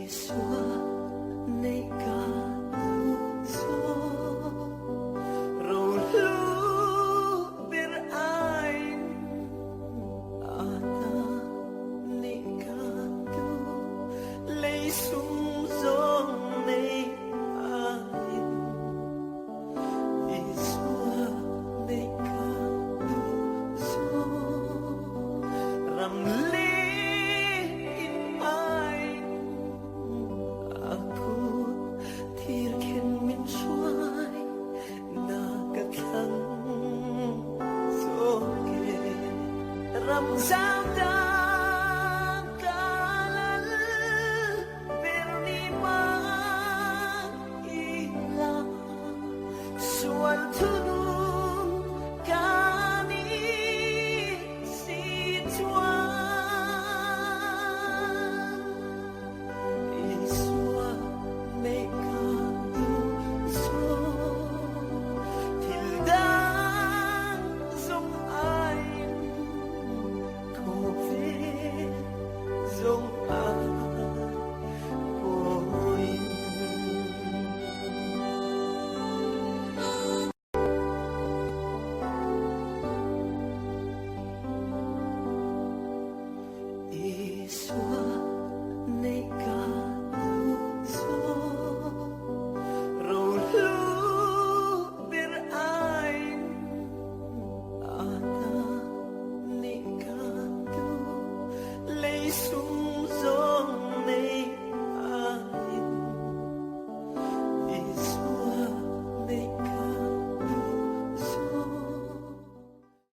xua nay cả gió rồi lúc biết ai ta nay cả tu lấy sung gió nay ai xua nay cả gió rằm Ram